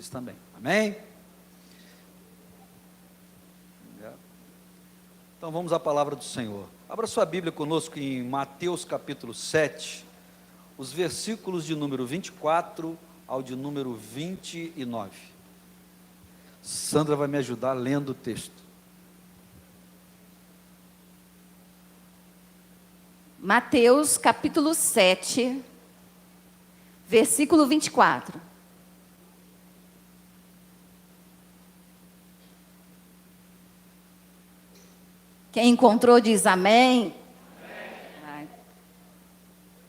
Também, amém? Então vamos à palavra do Senhor. Abra sua Bíblia conosco em Mateus capítulo 7, os versículos de número 24 ao de número 29. Sandra vai me ajudar lendo o texto. Mateus capítulo 7, versículo 24. Quem encontrou diz amém. Amém.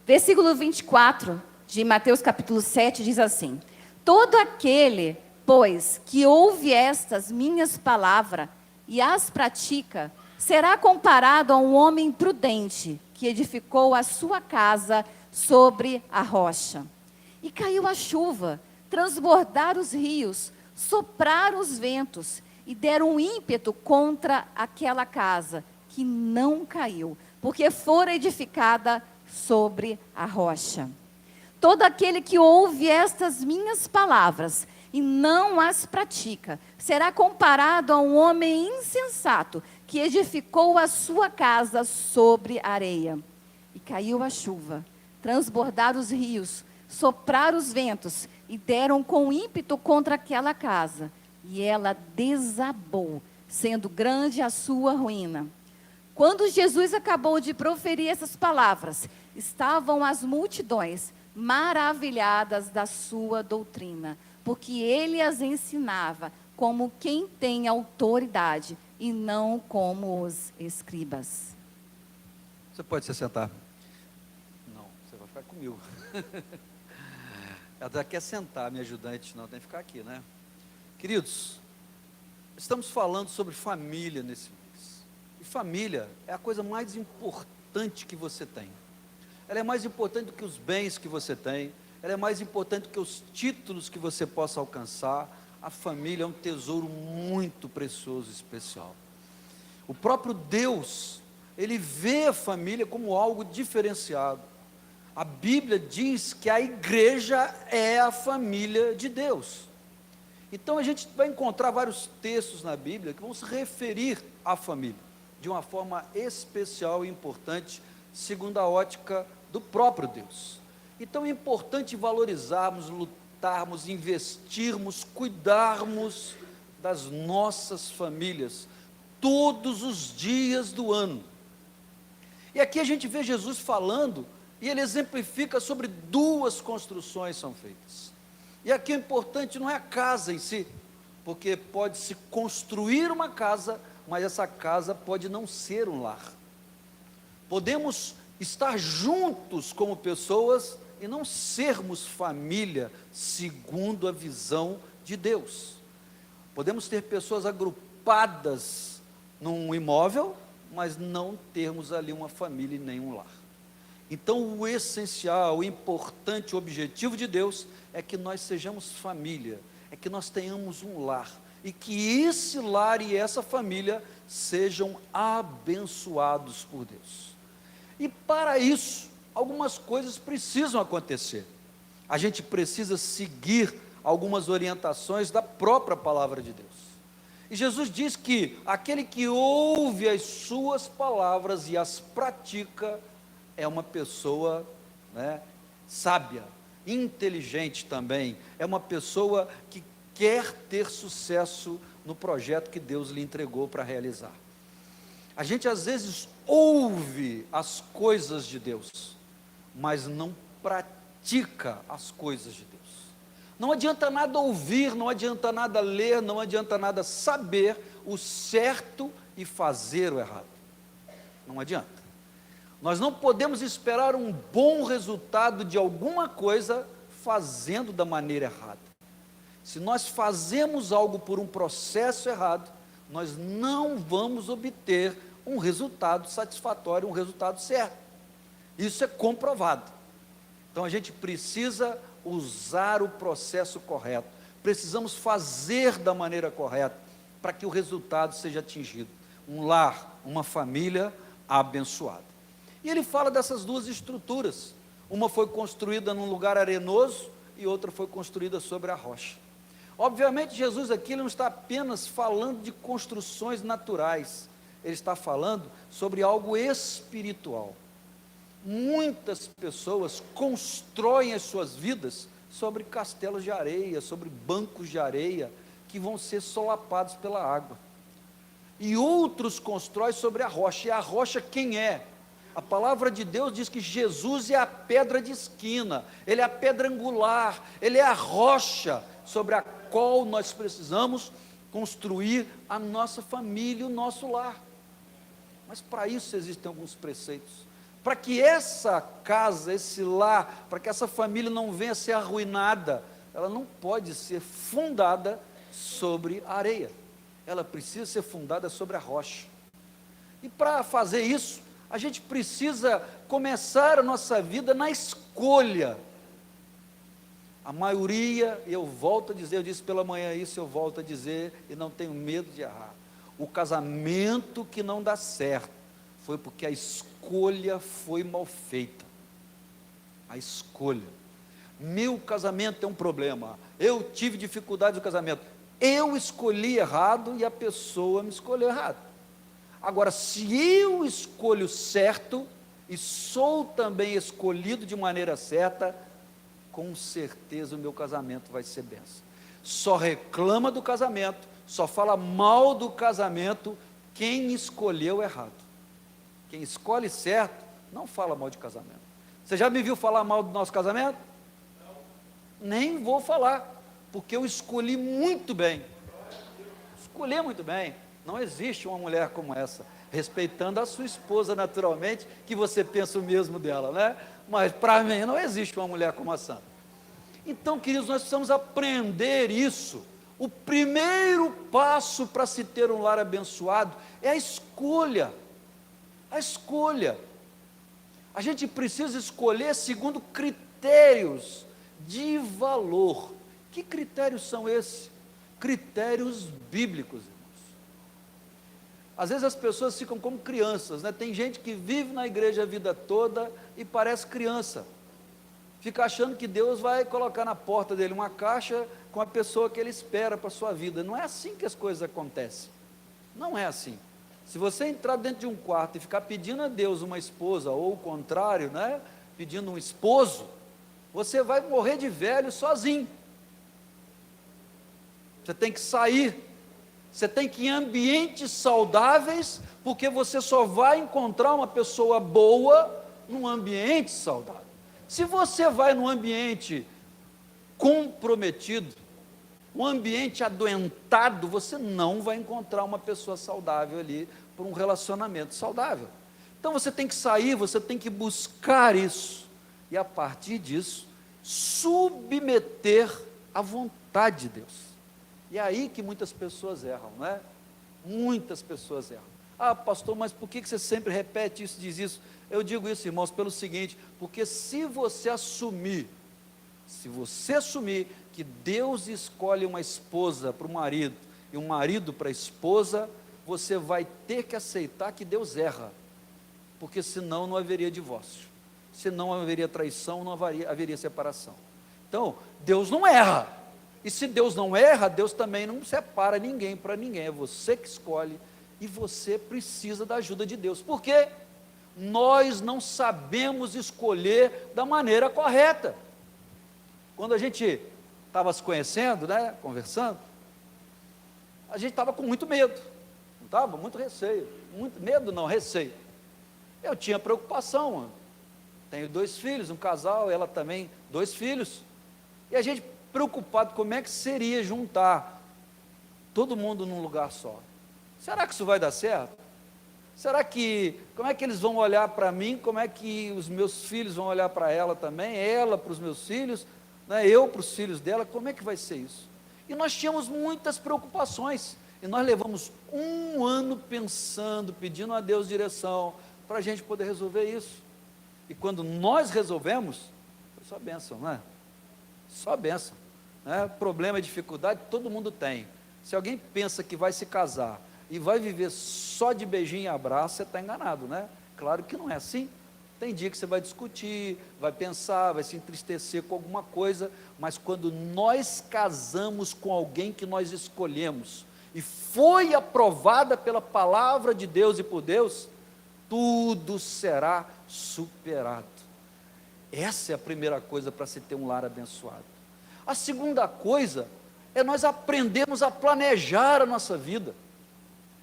Versículo 24 de Mateus capítulo 7 diz assim: todo aquele, pois, que ouve estas minhas palavras e as pratica, será comparado a um homem prudente, que edificou a sua casa sobre a rocha. E caiu a chuva, transbordaram os rios, sopraram os ventos, e deram um ímpeto contra aquela casa, que não caiu, porque fora edificada sobre a rocha. Todo aquele que ouve estas minhas palavras e não as pratica, será comparado a um homem insensato, que edificou a sua casa sobre areia. E caiu a chuva, transbordaram os rios, sopraram os ventos, e deram com ímpeto contra aquela casa, e ela desabou, sendo grande a sua ruína. Quando Jesus acabou de proferir essas palavras, estavam as multidões maravilhadas da sua doutrina, porque ele as ensinava como quem tem autoridade, e não como os escribas. Você pode se sentar. Não, você vai ficar comigo. Ela quer sentar, minha ajudante, não tem que ficar aqui, né? Queridos, estamos falando sobre família nesse mês. E família é a coisa mais importante que você tem. Ela é mais importante do que os bens que você tem. Ela é mais importante do que os títulos que você possa alcançar. A família é um tesouro muito precioso e especial. O próprio Deus, Ele vê a família como algo diferenciado. A Bíblia diz que a igreja é a família de Deus. Então a gente vai encontrar vários textos na Bíblia que vão se referir à família, de uma forma especial e importante, segundo a ótica do próprio Deus. Então é importante valorizarmos, lutarmos, investirmos, cuidarmos das nossas famílias, todos os dias do ano. E aqui a gente vê Jesus falando, e ele exemplifica sobre duas construções são feitas. E aqui o importante não é a casa em si, porque pode-se construir uma casa, mas essa casa pode não ser um lar. Podemos estar juntos como pessoas e não sermos família segundo a visão de Deus. Podemos ter pessoas agrupadas num imóvel, mas não termos ali uma família e nem um lar. Então o essencial, o importante, o objetivo de Deus é que nós sejamos família, é que nós tenhamos um lar, e que esse lar e essa família sejam abençoados por Deus. E para isso, algumas coisas precisam acontecer. A gente precisa seguir algumas orientações da própria palavra de Deus. E Jesus diz que aquele que ouve as suas palavras e as pratica, é uma pessoa, sábia, inteligente também, é uma pessoa que quer ter sucesso no projeto que Deus lhe entregou para realizar. A gente às vezes ouve as coisas de Deus, mas não pratica as coisas de Deus. Não adianta nada ouvir, não adianta nada ler, não adianta nada saber o certo e fazer o errado. Não adianta. Nós não podemos esperar um bom resultado de alguma coisa fazendo da maneira errada. Se nós fazemos algo por um processo errado, nós não vamos obter um resultado satisfatório, um resultado certo. Isso é comprovado. Então a gente precisa usar o processo correto, precisamos fazer da maneira correta, para que o resultado seja atingido. Um lar, uma família abençoada. E ele fala dessas duas estruturas. Uma foi construída num lugar arenoso e outra foi construída sobre a rocha. Obviamente, Jesus aqui ele não está apenas falando de construções naturais, ele está falando sobre algo espiritual. Muitas pessoas constroem as suas vidas sobre castelos de areia, sobre bancos de areia, que vão ser solapados pela água. E outros constroem sobre a rocha. E a rocha quem é? A palavra de Deus diz que Jesus é a pedra de esquina, Ele é a pedra angular, Ele é a rocha sobre a qual nós precisamos construir a nossa família, o nosso lar. Mas para isso existem alguns preceitos. Para que essa casa, esse lar, para que essa família não venha a ser arruinada, ela não pode ser fundada sobre a areia. Ela precisa ser fundada sobre a rocha. E para fazer isso, a gente precisa começar a nossa vida na escolha. A maioria, eu volto a dizer, eu disse pela manhã isso, eu volto a dizer, e não tenho medo de errar. O casamento que não dá certo, foi porque a escolha foi mal feita. A escolha. Meu casamento é um problema. Eu tive dificuldade no casamento. Eu escolhi errado e a pessoa me escolheu errado. Agora, se eu escolho certo e sou também escolhido de maneira certa, com certeza o meu casamento vai ser bênção. Só reclama do casamento, só fala mal do casamento quem escolheu errado. Quem escolhe certo, não fala mal de casamento. Você já me viu falar mal do nosso casamento? Não. Nem vou falar, porque eu escolhi muito bem. Escolhi muito bem. Não existe uma mulher como essa, respeitando a sua esposa naturalmente, que você pensa o mesmo dela, né? Mas para mim não existe uma mulher como a Sandra. Então, queridos, nós precisamos aprender isso. O primeiro passo para se ter um lar abençoado é a escolha. A escolha. A gente precisa escolher segundo critérios de valor. Que critérios são esses? Critérios bíblicos, irmãos. Às vezes as pessoas ficam como crianças, né? Tem gente que vive na igreja a vida toda e parece criança. Fica achando que Deus vai colocar na porta dele uma caixa com a pessoa que ele espera para a sua vida. Não é assim que as coisas acontecem. Não é assim. Se você entrar dentro de um quarto e ficar pedindo a Deus uma esposa, ou o contrário, né? Pedindo um esposo, você vai morrer de velho sozinho. Você tem que sair. Você tem que ir em ambientes saudáveis, porque você só vai encontrar uma pessoa boa num ambiente saudável. Se você vai num ambiente comprometido, um ambiente adoentado, você não vai encontrar uma pessoa saudável ali, por um relacionamento saudável. Então você tem que sair, você tem que buscar isso, e a partir disso, submeter à vontade de Deus. E é aí que muitas pessoas erram, não é? Muitas pessoas erram. Ah, pastor, mas por que você sempre repete isso, diz isso? Eu digo isso, irmãos, pelo seguinte, porque se você assumir que Deus escolhe uma esposa para o marido, e um marido para a esposa, você vai ter que aceitar que Deus erra, porque senão não haveria divórcio, senão haveria traição, não haveria separação. Então, Deus não erra. E se Deus não erra, Deus também não separa ninguém para ninguém, é você que escolhe, e você precisa da ajuda de Deus. Por quê? Nós não sabemos escolher da maneira correta. Quando a gente estava se conhecendo, né, conversando, a gente estava com muito medo, não estava? Muito receio, muito medo não, receio. Eu tinha preocupação, mano. Tenho 2 filhos, um casal, ela também, 2 filhos, e a gente preocupado como é que seria juntar todo mundo num lugar só. Será que isso vai dar certo? Será que, como é que eles vão olhar para mim, como é que os meus filhos vão olhar para ela também, ela para os meus filhos, né, eu para os filhos dela, como é que vai ser isso? E nós tínhamos muitas preocupações, e nós levamos 1 ano pensando, pedindo a Deus direção, para a gente poder resolver isso. E quando nós resolvemos, foi só bênção, não é? Só bênção, né? Problema e dificuldade todo mundo tem. Se alguém pensa que vai se casar e vai viver só de beijinho e abraço, você está enganado, né? Claro que não é assim. Tem dia que você vai discutir, vai pensar, vai se entristecer com alguma coisa, mas quando nós casamos com alguém que nós escolhemos, e foi aprovada pela palavra de Deus e por Deus, tudo será superado. Essa é a primeira coisa para se ter um lar abençoado. A segunda coisa é nós aprendermos a planejar a nossa vida.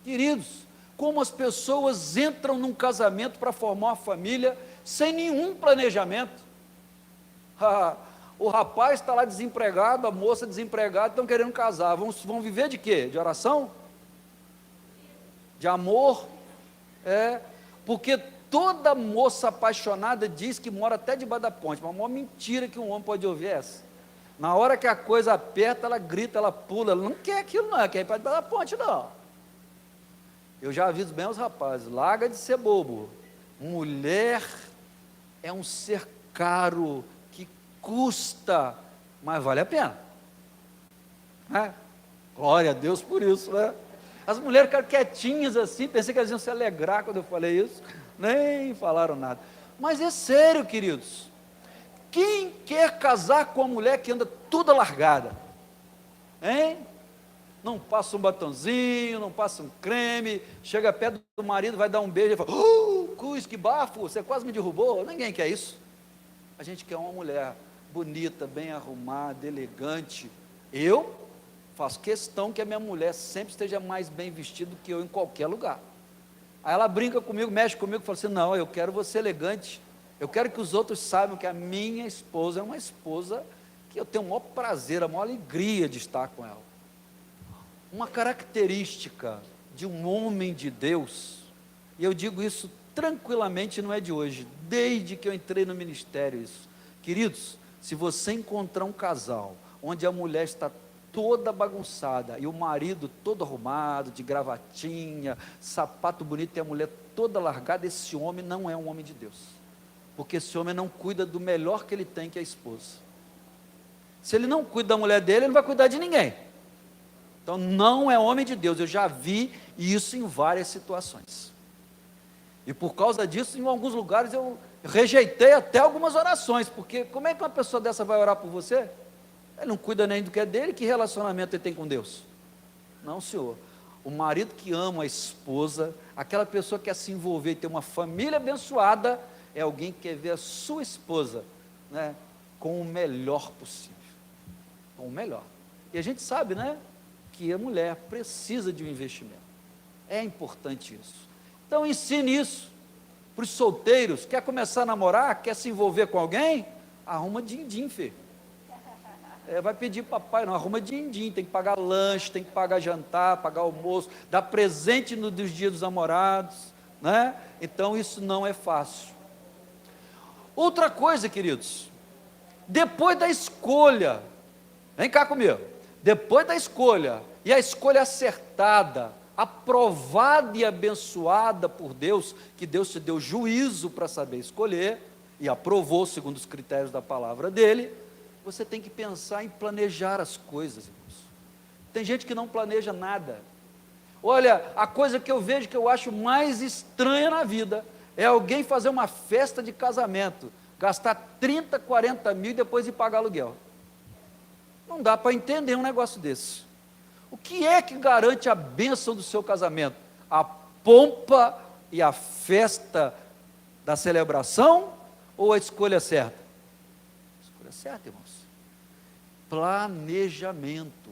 Queridos, como as pessoas entram num casamento para formar uma família sem nenhum planejamento. O rapaz está lá desempregado, a moça desempregada, estão querendo casar. Vão viver de quê? De oração? De amor? Porque toda moça apaixonada diz que mora até debaixo da ponte, mas a maior mentira que um homem pode ouvir é essa. Na hora que a coisa aperta, ela grita, ela pula, ela não quer aquilo não, quer ir para debaixo da ponte não. Eu já aviso bem aos rapazes, larga de ser bobo. Mulher é um ser caro, que custa, mas vale a pena. Glória a Deus por isso, né? As mulheres ficaram quietinhas assim, pensei que elas iam se alegrar quando eu falei isso, nem falaram nada. Mas é sério, queridos. Quem quer casar com uma mulher que anda toda largada? Hein? Não passa um batonzinho, não passa um creme, chega perto do marido, vai dar um beijo e fala, Cruz, que bafo, você quase me derrubou. Ninguém quer isso. A gente quer uma mulher bonita, bem arrumada, elegante. Eu faço questão que a minha mulher sempre esteja mais bem vestida do que eu em qualquer lugar. Aí ela brinca comigo, mexe comigo, fala assim, não, eu quero você elegante, eu quero que os outros saibam que a minha esposa é uma esposa que eu tenho o maior prazer, a maior alegria de estar com ela. Uma característica de um homem de Deus, e eu digo isso tranquilamente, não é de hoje, desde que eu entrei no ministério isso. Queridos, se você encontrar um casal, onde a mulher está toda bagunçada, e o marido todo arrumado, de gravatinha, sapato bonito, e a mulher toda largada, esse homem não é um homem de Deus, porque esse homem não cuida do melhor que ele tem, que é a esposa. Se ele não cuida da mulher dele, ele não vai cuidar de ninguém. Então não é homem de Deus. Eu já vi isso em várias situações, e por causa disso, em alguns lugares eu rejeitei até algumas orações, porque como é que uma pessoa dessa vai orar por você? Ele não cuida nem do que é dele, que relacionamento ele tem com Deus? Não, senhor. O marido que ama a esposa, aquela pessoa que quer se envolver e ter uma família abençoada, é alguém que quer ver a sua esposa, né, com o melhor possível, com o melhor. E a gente sabe, né, que a mulher precisa de um investimento. É importante isso. Então ensine isso para os solteiros. Quer começar a namorar? Quer se envolver com alguém? Arruma din-din, filho. Vai pedir papai, não, arruma din-din, tem que pagar lanche, tem que pagar jantar, pagar almoço, dar presente dos dias dos namorados, né? Então isso não é fácil. Outra coisa, queridos, depois da escolha, vem cá comigo, depois da escolha, e a escolha acertada, aprovada e abençoada por Deus, que Deus te deu juízo para saber escolher, e aprovou segundo os critérios da palavra dele, você tem que pensar em planejar as coisas, irmãos. Tem gente que não planeja nada. Olha, a coisa que eu vejo que eu acho mais estranha na vida, é alguém fazer uma festa de casamento, gastar 30, 40 mil e depois ir pagar aluguel. Não dá para entender um negócio desse. O que é que garante a bênção do seu casamento? A pompa e a festa da celebração, ou a escolha certa? A escolha certa, irmãos. Planejamento.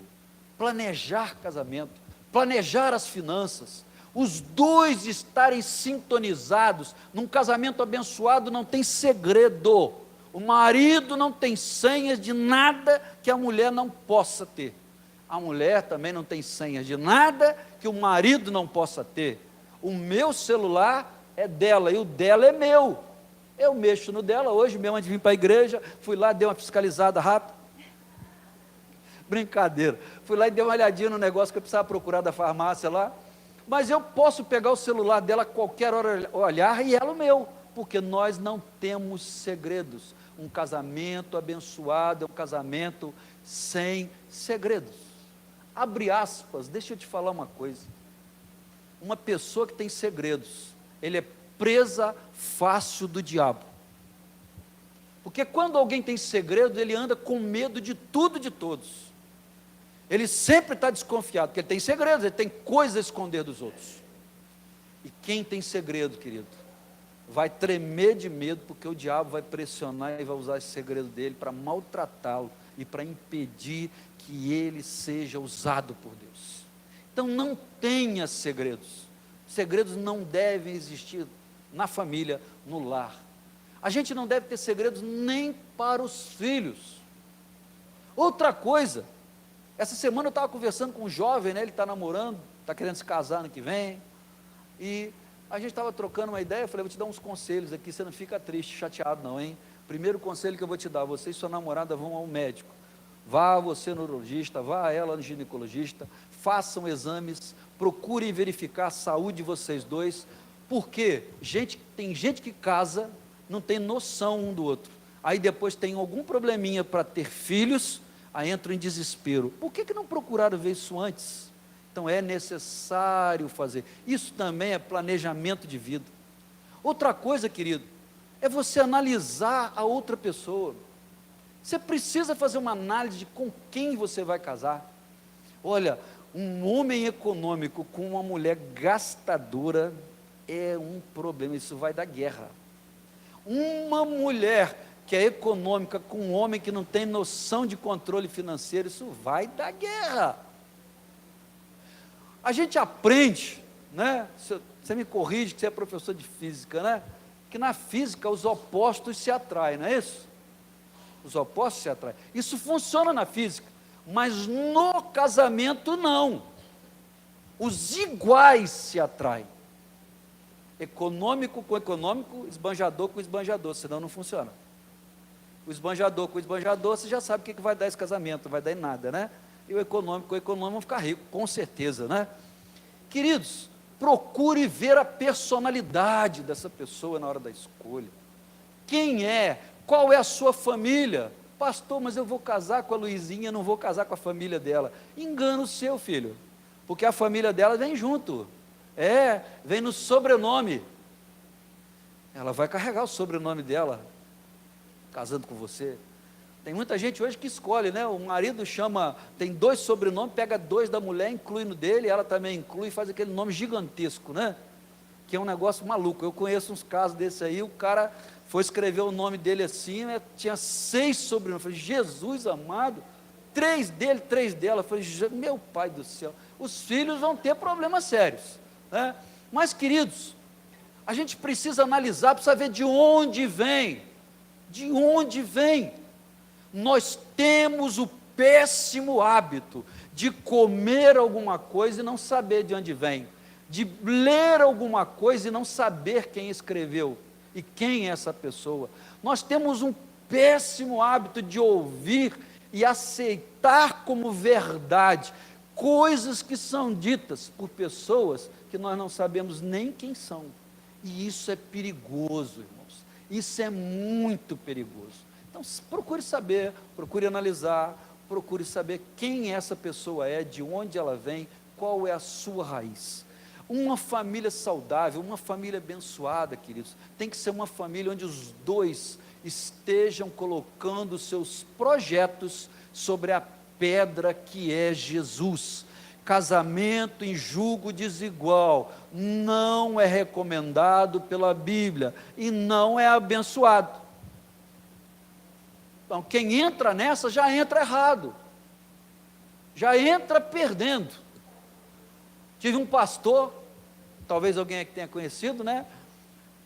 Planejar casamento, planejar as finanças, os dois estarem sintonizados. Num casamento abençoado não tem segredo. O marido não tem senhas de nada que a mulher não possa ter. A mulher também não tem senhas de nada que o marido não possa ter. O meu celular é dela e o dela é meu. Eu mexo no dela. Hoje mesmo, antes de vir para a igreja, fui lá, dei uma fiscalizada rápida. Brincadeira. Fui lá e dei uma olhadinha no negócio que eu precisava procurar da farmácia lá. Mas eu posso pegar o celular dela a qualquer hora olhar, e ela o meu, porque nós não temos segredos. Um casamento abençoado é um casamento sem segredos. Abre aspas, deixa eu te falar uma coisa. Uma pessoa que tem segredos, ele é presa fácil do diabo. Porque quando alguém tem segredo, ele anda com medo de tudo e de todos. Ele sempre está desconfiado, porque ele tem segredos, ele tem coisas a esconder dos outros. E quem tem segredo, querido, vai tremer de medo, porque o diabo vai pressionar e vai usar esse segredo dele para maltratá-lo e para impedir que ele seja usado por Deus. Então não tenha segredos. Segredos não devem existir na família, no lar. A gente não deve ter segredos nem para os filhos. Outra coisa, essa semana eu estava conversando com um jovem, né, ele está namorando, está querendo se casar ano que vem, e a gente estava trocando uma ideia, eu falei, vou te dar uns conselhos aqui, você não fica triste, chateado não, hein? Primeiro conselho que eu vou te dar, você e sua namorada vão ao médico, vá você no neurologista, vá ela no ginecologista, façam exames, procurem verificar a saúde de vocês dois, porque tem gente que casa, não tem noção um do outro, aí depois tem algum probleminha para ter filhos, aí entram em desespero. Por que não procuraram ver isso antes? Então é necessário fazer. Isso também é planejamento de vida. Outra coisa, querido, é você analisar a outra pessoa. Você precisa fazer uma análise de com quem você vai casar. Olha, um homem econômico com uma mulher gastadora é um problema, isso vai dar guerra. Uma mulher que é econômica com um homem que não tem noção de controle financeiro, isso vai dar guerra. A gente aprende, né? Você me corrige que você é professor de física, né? Que na física os opostos se atraem, não é isso? Os opostos se atraem. Isso funciona na física, mas no casamento não. Os iguais se atraem. Econômico com econômico, esbanjador com esbanjador, senão não funciona. O esbanjador com o esbanjador, você já sabe o que vai dar esse casamento, não vai dar em nada, né? E o econômico com o econômico vão ficar ricos, com certeza, né? Queridos, procure ver a personalidade dessa pessoa na hora da escolha. Quem é? Qual é a sua família? Pastor, mas eu vou casar com a Luizinha, não vou casar com a família dela. Engano o seu, filho, porque a família dela vem junto. Vem no sobrenome. Ela vai carregar o sobrenome dela, casando com você. Tem muita gente hoje que escolhe, né? O marido tem 2 sobrenomes, pega 2 da mulher, inclui no dele, ela também inclui, faz aquele nome gigantesco, né? Que é um negócio maluco. Eu conheço uns casos desse aí, o cara foi escrever o nome dele assim, né? Tinha 6 sobrenomes. Eu falei, Jesus amado, 3 dele, 3 dela. Eu falei, meu pai do céu, os filhos vão ter problemas sérios, né? Mas, queridos, a gente precisa analisar, precisa ver de onde vem. De onde vem? Nós temos o péssimo hábito de comer alguma coisa e não saber de onde vem, de ler alguma coisa e não saber quem escreveu e quem é essa pessoa. Nós temos um péssimo hábito de ouvir e aceitar como verdade coisas que são ditas por pessoas que nós não sabemos nem quem são. E isso é perigoso, irmãos. Isso é muito perigoso. Então, procure saber, procure analisar, procure saber quem essa pessoa é, de onde ela vem, qual é a sua raiz. Uma família saudável, uma família abençoada, queridos, tem que ser uma família onde os dois estejam colocando seus projetos sobre a pedra que é Jesus. Casamento em julgo desigual não é recomendado pela Bíblia e não é abençoado. Então, quem entra nessa já entra errado, já entra perdendo. Tive um pastor, talvez alguém aqui tenha conhecido, né?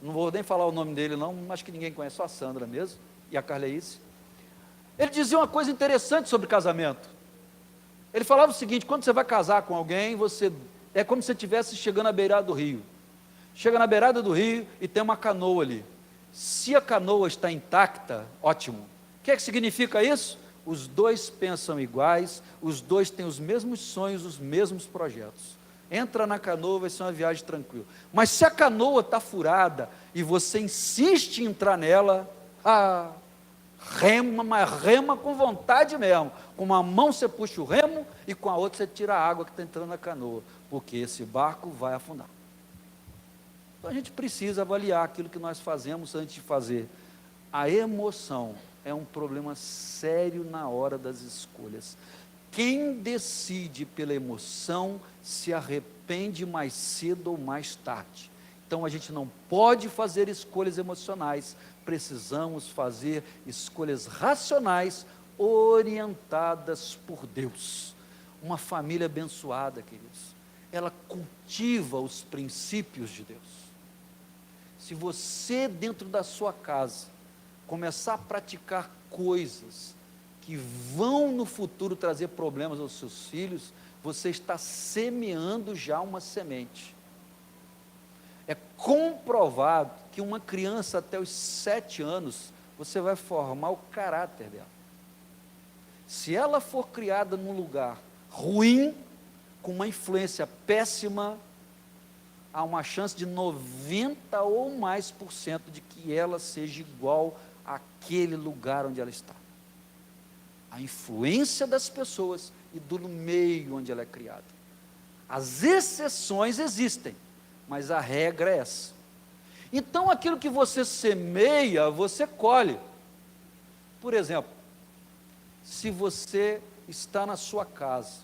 Não vou nem falar o nome dele não, acho que ninguém conhece, só a Sandra mesmo, e a Carleice. Ele dizia uma coisa interessante sobre casamento. Ele falava o seguinte: quando você vai casar com alguém, é como se você estivesse chegando à beirada do rio. Chega na beirada do rio e tem uma canoa ali. Se a canoa está intacta, ótimo. O que significa isso? Os dois pensam iguais, os dois têm os mesmos sonhos, os mesmos projetos. Entra na canoa, vai ser uma viagem tranquila. Mas se a canoa está furada e você insiste em entrar nela, rema, mas rema com vontade mesmo. Com uma mão você puxa o remo e com a outra você tira a água que está entrando na canoa, porque esse barco vai afundar. Então a gente precisa avaliar aquilo que nós fazemos antes de fazer. A emoção é um problema sério na hora das escolhas. Quem decide pela emoção se arrepende mais cedo ou mais tarde. Então a gente não pode fazer escolhas emocionais, precisamos fazer escolhas racionais, orientadas por Deus. Uma família abençoada, queridos, ela cultiva os princípios de Deus. Se você, dentro da sua casa, começar a praticar coisas que vão no futuro trazer problemas aos seus filhos, você está semeando já uma semente. É comprovado que uma criança até os 7 anos, você vai formar o caráter dela. Se ela for criada num lugar ruim, com uma influência péssima, há uma chance de 90 ou mais por cento de que ela seja igual àquele lugar onde ela está. A influência das pessoas e do meio onde ela é criada. As exceções existem, mas a regra é essa. Então aquilo que você semeia, você colhe. Por exemplo, se você está na sua casa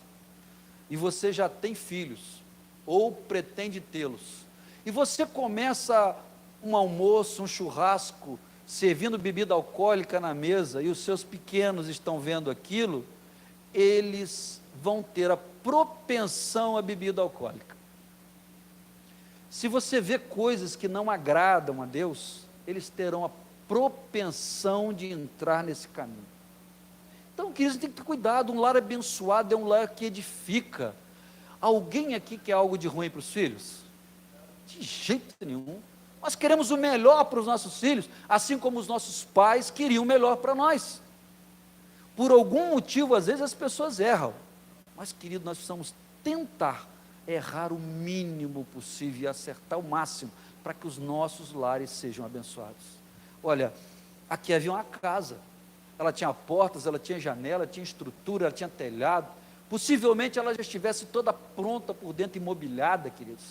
e você já tem filhos, ou pretende tê-los, e você começa um almoço, um churrasco, servindo bebida alcoólica na mesa, e os seus pequenos estão vendo aquilo, eles vão ter a propensão à bebida alcoólica. Se você vê coisas que não agradam a Deus, eles terão a propensão de entrar nesse caminho. Então, queridos, tem que ter cuidado. Um lar abençoado é um lar que edifica. Alguém aqui quer algo de ruim para os filhos? De jeito nenhum. Nós queremos o melhor para os nossos filhos, assim como os nossos pais queriam o melhor para nós. Por algum motivo, às vezes as pessoas erram, mas, querido, nós precisamos tentar errar o mínimo possível e acertar o máximo, para que os nossos lares sejam abençoados. Olha, aqui havia uma casa, ela tinha portas, ela tinha janela, tinha estrutura, ela tinha telhado, possivelmente ela já estivesse toda pronta por dentro, imobiliada, queridos.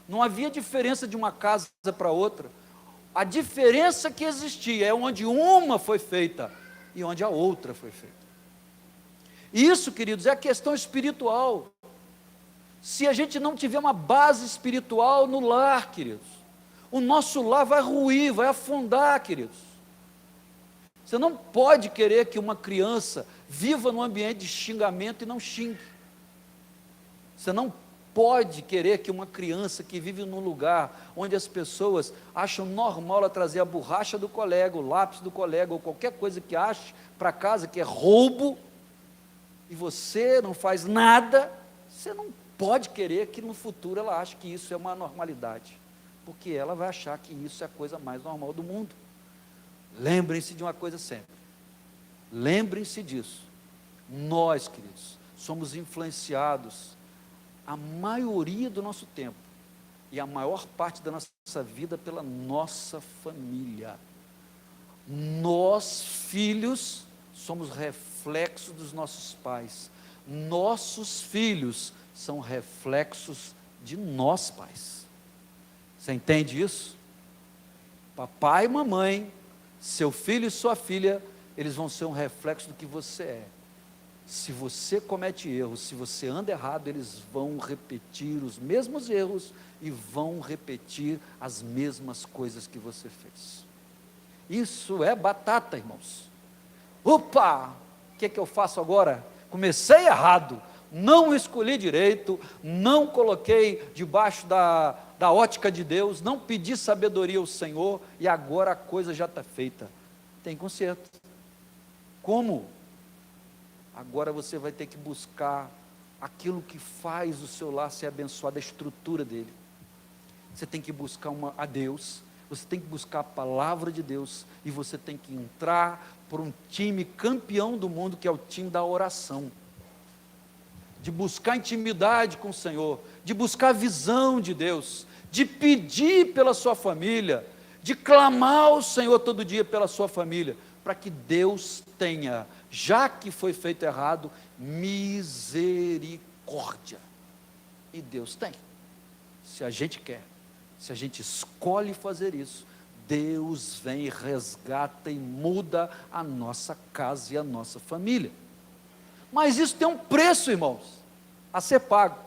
Não havia diferença de uma casa para outra. A diferença que existia é onde uma foi feita e onde a outra foi feita. Isso, queridos, é a questão espiritual. Se a gente não tiver uma base espiritual no lar, queridos, o nosso lar vai ruir, vai afundar, queridos. Você não pode querer que uma criança viva num ambiente de xingamento e não xingue. Você não pode querer que uma criança que vive num lugar onde as pessoas acham normal ela trazer a borracha do colega, o lápis do colega, ou qualquer coisa que ache para casa, que é roubo, e você não faz nada, você não pode querer que no futuro ela ache que isso é uma normalidade, porque ela vai achar que isso é a coisa mais normal do mundo. Lembrem-se de uma coisa sempre, lembrem-se disso, nós, queridos, somos influenciados a maioria do nosso tempo e a maior parte da nossa vida pela nossa família. Nós, filhos, somos reflexos dos nossos pais. Nossos filhos são reflexos de nós, pais. Você entende isso? Papai e mamãe, seu filho e sua filha, eles vão ser um reflexo do que você é. Se você comete erros, se você anda errado, eles vão repetir os mesmos erros e vão repetir as mesmas coisas que você fez. Isso é batata, irmãos. Opa, o que eu faço agora? Comecei errado, não escolhi direito, não coloquei debaixo da ótica de Deus, não pedi sabedoria ao Senhor e agora a coisa já está feita. Tem conserto. Como? Agora você vai ter que buscar aquilo que faz o seu lar ser abençoado, a estrutura dele. Você tem que buscar a Deus, você tem que buscar a palavra de Deus, e você tem que entrar por um time campeão do mundo, que é o time da oração. De buscar intimidade com o Senhor, de buscar a visão de Deus, de pedir pela sua família, de clamar ao Senhor todo dia pela sua família, para que Deus tenha, já que foi feito errado, misericórdia. E Deus tem, se a gente quer. Se a gente escolhe fazer isso, Deus vem e resgata e muda a nossa casa e a nossa família. Mas isso tem um preço, irmãos, a ser pago.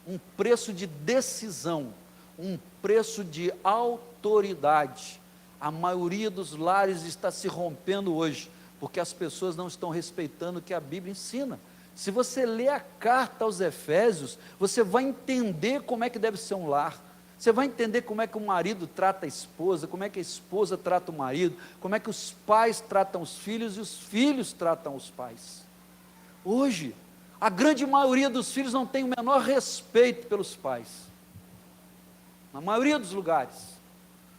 Um preço de decisão, um preço de autoridade. A maioria dos lares está se rompendo hoje, porque as pessoas não estão respeitando o que a Bíblia ensina. Se você ler a carta aos Efésios, você vai entender como é que deve ser um lar. Você vai entender como é que o marido trata a esposa, como é que a esposa trata o marido, como é que os pais tratam os filhos e os filhos tratam os pais. Hoje, a grande maioria dos filhos não tem o menor respeito pelos pais. Na maioria dos lugares.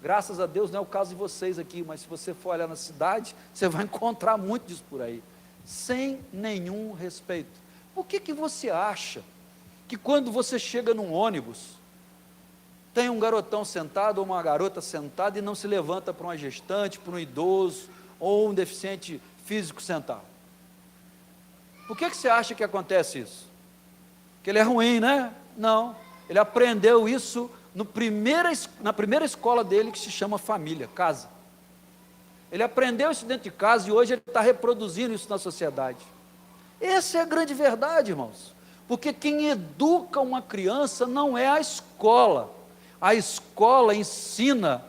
Graças a Deus não é o caso de vocês aqui, mas se você for olhar na cidade, você vai encontrar muito disso por aí. Sem nenhum respeito. Por que você acha que quando você chega num ônibus, tem um garotão sentado ou uma garota sentada e não se levanta para uma gestante, para um idoso ou um deficiente físico sentar? Por que você acha que acontece isso? Que ele é ruim, né? Não, ele aprendeu isso na primeira escola dele, que se chama família, casa. Ele aprendeu isso dentro de casa e hoje ele está reproduzindo isso na sociedade. Essa é a grande verdade, irmãos. Porque quem educa uma criança não é a escola. A escola ensina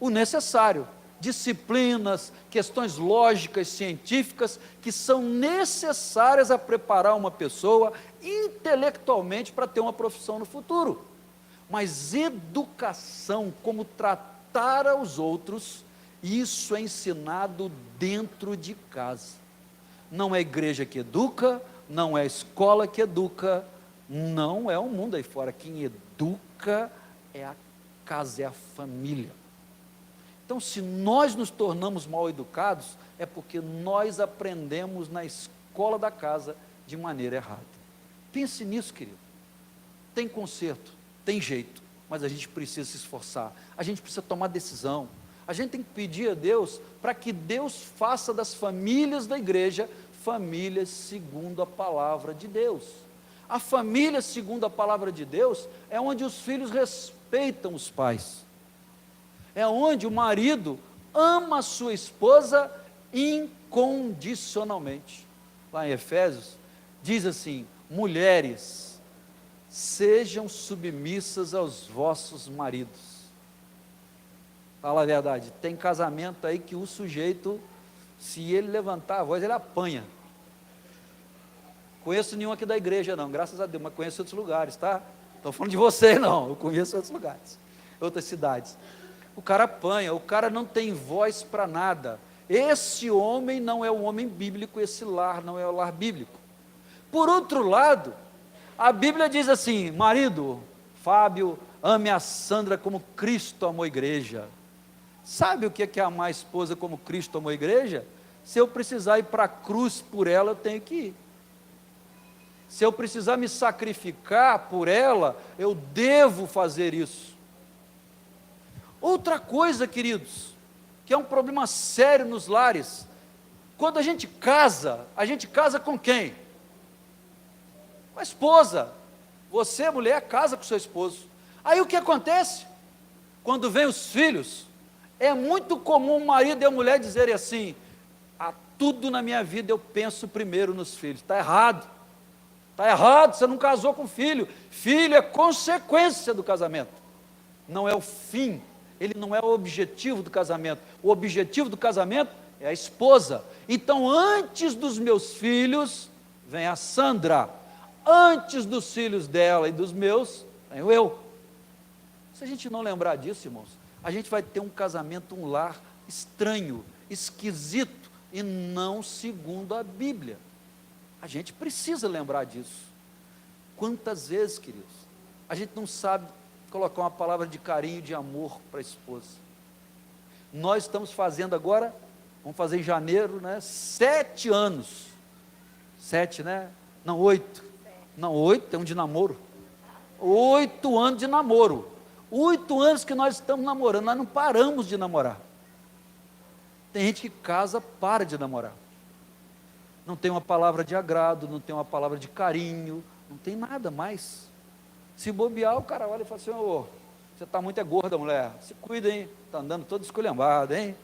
o necessário, disciplinas, questões lógicas, científicas, que são necessárias a preparar uma pessoa intelectualmente para ter uma profissão no futuro. Mas educação, como tratar aos outros, isso é ensinado dentro de casa. Não é a igreja que educa, não é a escola que educa, não é o mundo aí fora. Quem educa é a casa, é a família. Então, se nós nos tornamos mal educados, é porque nós aprendemos na escola da casa de maneira errada. Pense nisso, querido. Tem conserto, tem jeito, mas a gente precisa se esforçar, a gente precisa tomar decisão. A gente tem que pedir a Deus para que Deus faça das famílias da igreja famílias segundo a palavra de Deus. A família segundo a palavra de Deus é onde os filhos respeitam os pais. É onde o marido ama a sua esposa incondicionalmente. Lá em Efésios, diz assim: mulheres, sejam submissas aos vossos maridos. Fala a verdade, tem casamento aí que o sujeito, se ele levantar a voz, ele apanha. Conheço nenhum aqui da igreja não, graças a Deus, mas conheço outros lugares, tá? Estou falando de você não, eu conheço outros lugares, outras cidades. O cara apanha, o cara não tem voz para nada. Esse homem não é o homem bíblico, esse lar não é o lar bíblico. Por outro lado, a Bíblia diz assim: marido, Fábio, ame a Sandra como Cristo amou a igreja. Sabe o que é amar a esposa como Cristo amou a igreja? Se eu precisar ir para a cruz por ela, eu tenho que ir. Se eu precisar me sacrificar por ela, eu devo fazer isso. Outra coisa, queridos, que é um problema sério nos lares, quando a gente casa com quem? Com a esposa. Você, mulher, casa com seu esposo. Aí o que acontece? Quando vem os filhos, é muito comum o marido e a mulher dizerem assim: a tudo na minha vida eu penso primeiro nos filhos. Está errado. Está errado, você não casou com filho. Filho é consequência do casamento. Não é o fim. Ele não é o objetivo do casamento. O objetivo do casamento é a esposa. Então, antes dos meus filhos, vem a Sandra. Antes dos filhos dela e dos meus, venho eu. Se a gente não lembrar disso, irmãos, a gente vai ter um casamento, um lar estranho, esquisito e não segundo a Bíblia. A gente precisa lembrar disso. Quantas vezes, queridos, a gente não sabe colocar uma palavra de carinho, de amor para a esposa. Nós estamos fazendo agora, vamos fazer em janeiro, né, 7 anos. 7, né? Não, 8. Não, 8 é um de namoro. 8 anos de namoro. 8 anos que nós estamos namorando, nós não paramos de namorar. Tem gente que casa, para de namorar. Não tem uma palavra de agrado, não tem uma palavra de carinho, não tem nada mais. Se bobear, o cara olha e fala assim: ô, Você está muito gorda, mulher. Se cuida, hein? Está andando todo esculhambado, hein?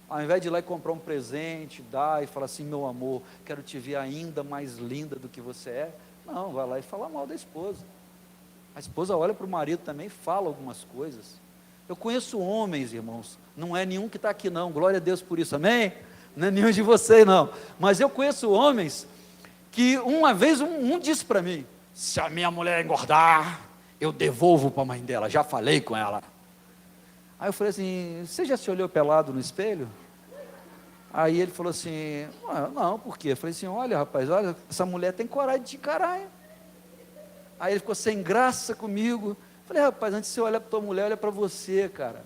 Ao invés de ir lá e comprar um presente, dar e falar assim, meu amor, quero te ver ainda mais linda do que você é. Não, vai lá e fala mal da esposa. A esposa olha para o marido também e fala algumas coisas. Eu conheço homens, irmãos, não é nenhum que está aqui não, glória a Deus por isso, amém? Não é nenhum de vocês não, mas eu conheço homens que uma vez um disse para mim, se a minha mulher engordar, eu devolvo para a mãe dela, já falei com ela. Aí eu falei assim, você já se olhou pelado no espelho? Aí ele falou assim, não, por quê? Eu falei assim, olha rapaz, olha, essa mulher tem coragem de te encarar, hein? Aí ele ficou sem graça comigo. Falei, rapaz, antes de você olhar para tua mulher, olha para você, cara.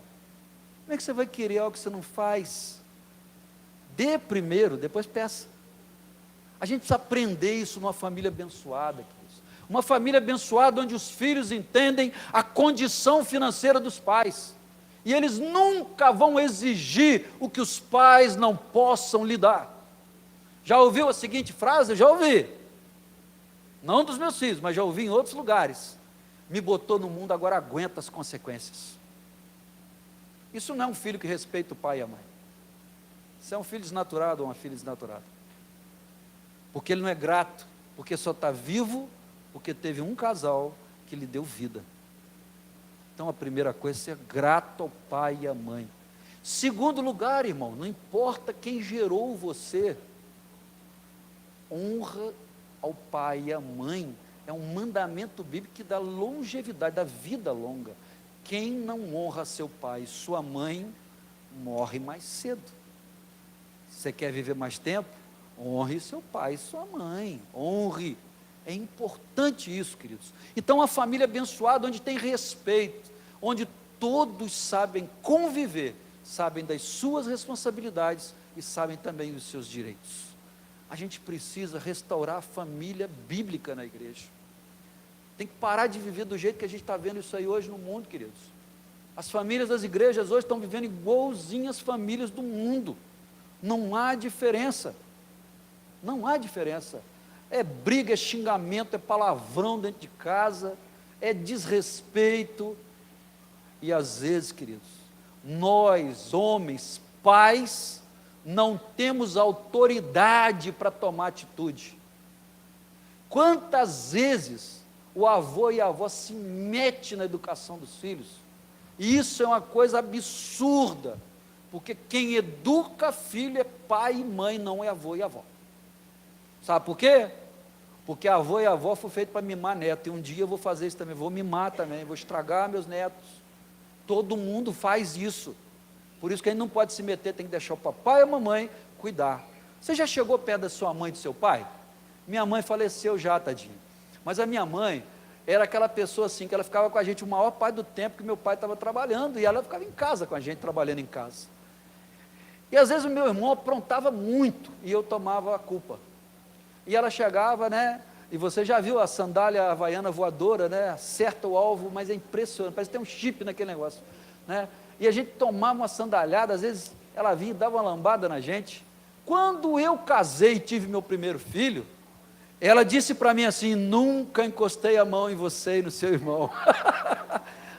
Como é que você vai querer algo que você não faz? Dê primeiro, depois peça. A gente precisa aprender isso numa família abençoada, queridos. Uma família abençoada onde os filhos entendem a condição financeira dos pais. E eles nunca vão exigir o que os pais não possam lhe dar. Já ouviu a seguinte frase? Eu já ouvi. Não dos meus filhos, mas já ouvi em outros lugares. Me botou no mundo, agora aguenta as consequências. Isso não é um filho que respeita o pai e a mãe. Isso é um filho desnaturado ou uma filha desnaturada. Porque ele não é grato, porque só está vivo, porque teve um casal que lhe deu vida. Então a primeira coisa é ser grato ao pai e à mãe. Segundo lugar, irmão, não importa quem gerou você, honra ao pai e à mãe, é um mandamento bíblico que dá longevidade, dá vida longa. Quem não honra seu pai e sua mãe, morre mais cedo. Você quer viver mais tempo? Honre seu pai e sua mãe, honre. É importante isso, queridos. Então a família abençoada, onde tem respeito, onde todos sabem conviver, sabem das suas responsabilidades e sabem também dos seus direitos. A gente precisa restaurar a família bíblica na igreja. Tem que parar de viver do jeito que a gente está vendo isso aí hoje no mundo, queridos. As famílias das igrejas hoje estão vivendo igualzinhas as famílias do mundo. Não há diferença. Não há diferença. É briga, é xingamento, é palavrão dentro de casa, é desrespeito. E às vezes, queridos, nós, homens, pais, não temos autoridade para tomar atitude. Quantas vezes o avô e a avó se metem na educação dos filhos? E isso é uma coisa absurda, porque quem educa filho é pai e mãe, não é avô e avó. Sabe por quê? Porque avô e avó foi feito para mimar neto, e um dia eu vou fazer isso também, vou mimar também, vou estragar meus netos. Todo mundo faz isso. Por isso que a gente não pode se meter, tem que deixar o papai e a mamãe cuidar. Você já chegou perto da sua mãe e do seu pai? Minha mãe faleceu já, tadinha. Mas a minha mãe era aquela pessoa assim, que ela ficava com a gente o maior parte do tempo que meu pai estava trabalhando, e ela ficava em casa com a gente, trabalhando em casa. E às vezes o meu irmão aprontava muito, e eu tomava a culpa. E ela chegava, né, e você já viu a sandália havaiana voadora, né, acerta o alvo, mas é impressionante, parece que tem um chip naquele negócio, né, e a gente tomava uma sandalhada, às vezes ela vinha e dava uma lambada na gente. Quando eu casei e tive meu primeiro filho, ela disse para mim assim, nunca encostei a mão em você e no seu irmão.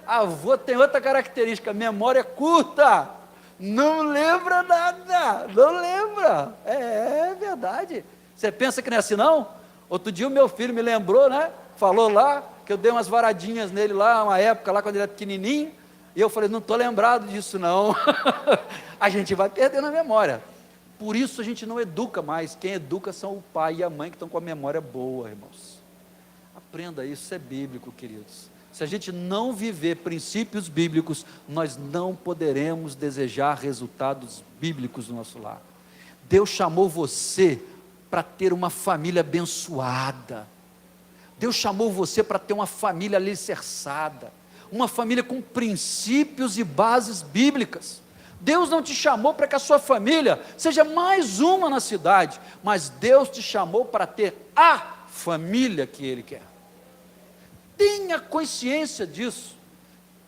A avó tem outra característica, memória curta, não lembra nada, não lembra, é verdade. Você pensa que não é assim não? Outro dia o meu filho me lembrou, né, falou lá, que eu dei umas varadinhas nele lá, uma época lá, quando ele era pequenininho, e eu falei, não estou lembrado disso não. A gente vai perdendo a memória. Por isso a gente não educa mais. Quem educa são o pai e a mãe que estão com a memória boa, irmãos. Aprenda isso, isso é bíblico, queridos. Se a gente não viver princípios bíblicos, nós não poderemos desejar resultados bíblicos no nosso lar. Deus chamou você para ter uma família abençoada. Deus chamou você para ter uma família alicerçada, uma família com princípios e bases bíblicas. Deus não te chamou para que a sua família seja mais uma na cidade, mas Deus te chamou para ter a família que Ele quer. Tenha consciência disso,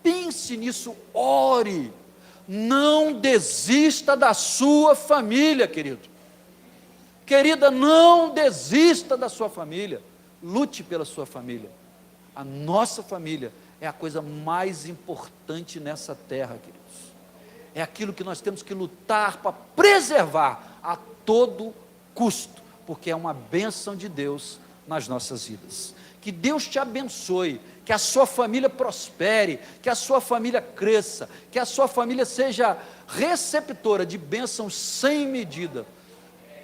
pense nisso, ore, não desista da sua família, querido. Querida, não desista da sua família, lute pela sua família. A nossa família é a coisa mais importante nessa terra, queridos. É aquilo que nós temos que lutar para preservar a todo custo, porque é uma bênção de Deus nas nossas vidas. Que Deus te abençoe, que a sua família prospere, que a sua família cresça, que a sua família seja receptora de bênçãos sem medida,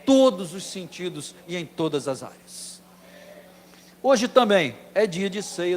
todos os sentidos e em todas as áreas. Hoje também é dia de ceia